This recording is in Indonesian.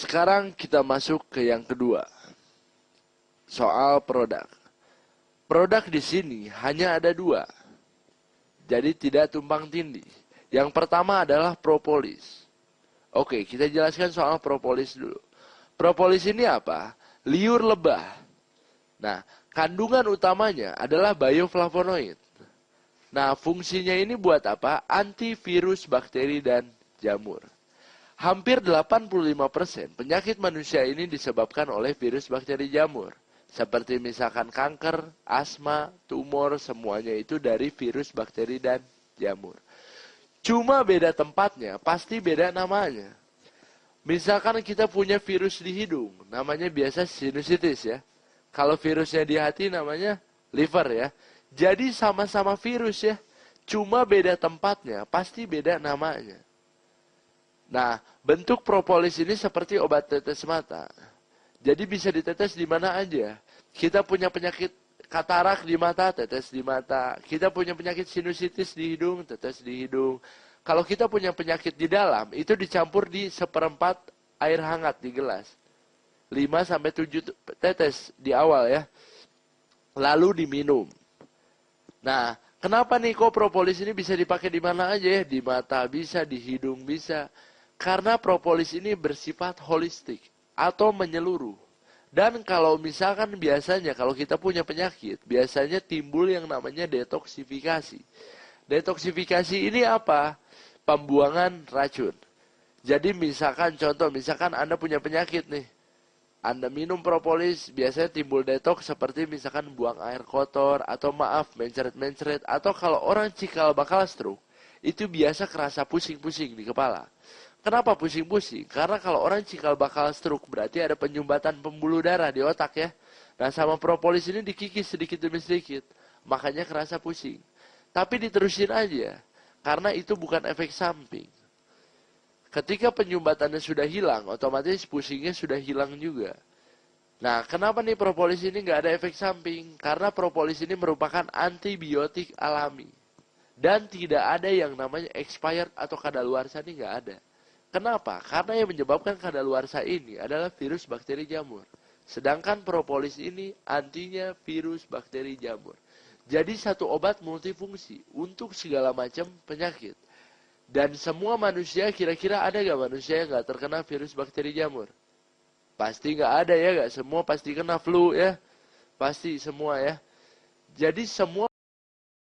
Sekarang kita masuk ke yang kedua. Soal produk. Produk di sini hanya ada dua. Jadi tidak tumpang tindih. Yang pertama adalah propolis. Oke, kita jelaskan soal propolis dulu. Propolis ini apa? Liur lebah. Nah, kandungan utamanya adalah bioflavonoid. Nah, fungsinya ini buat apa? Antivirus bakteri dan jamur. Hampir 85% penyakit manusia ini disebabkan oleh virus bakteri jamur. Seperti misalkan kanker, asma, tumor, semuanya itu dari virus bakteri dan jamur. Cuma beda tempatnya, pasti beda namanya. Misalkan kita punya virus di hidung, namanya biasa sinusitis ya. Kalau virusnya di hati namanya liver ya. Jadi sama-sama virus ya, cuma beda tempatnya, pasti beda namanya. Nah, bentuk propolis ini seperti obat tetes mata. Jadi bisa ditetes di mana aja. Kita punya penyakit katarak di mata, tetes di mata. Kita punya penyakit sinusitis di hidung, tetes di hidung. Kalau kita punya penyakit di dalam, itu dicampur di 1/4 air hangat di gelas. 5-7 tetes di awal ya. Lalu diminum. Nah, kenapa nih kok propolis ini bisa dipakai di mana aja ya? Di mata bisa, di hidung bisa. Karena propolis ini bersifat holistik atau menyeluruh. Dan kalau misalkan biasanya kalau kita punya penyakit, biasanya timbul yang namanya detoksifikasi. Detoksifikasi ini apa? Pembuangan racun. Jadi misalkan contoh, misalkan Anda punya penyakit nih. Anda minum propolis, biasanya timbul detoks seperti misalkan buang air kotor, atau maaf, mencret-mencret, atau kalau orang cikal bakal stroke, itu biasa kerasa pusing-pusing di kepala. Kenapa pusing-pusing? Karena kalau orang cikal bakal stroke, berarti ada penyumbatan pembuluh darah di otak ya. Nah sama propolis ini dikikis sedikit demi sedikit, makanya kerasa pusing. Tapi diterusin aja, karena itu bukan efek samping. Ketika penyumbatannya sudah hilang, otomatis pusingnya sudah hilang juga. Nah, kenapa nih propolis ini nggak ada efek samping? Karena propolis ini merupakan antibiotik alami. Dan tidak ada yang namanya expired atau kadaluarsa ini nggak ada. Kenapa? Karena yang menyebabkan kadaluarsa ini adalah virus bakteri jamur. Sedangkan propolis ini antinya virus bakteri jamur. Jadi satu obat multifungsi untuk segala macam penyakit. Dan semua manusia, kira-kira ada gak manusia yang gak terkena virus bakteri jamur? Pasti gak ada ya, gak semua pasti kena flu ya. Pasti semua ya. Jadi semua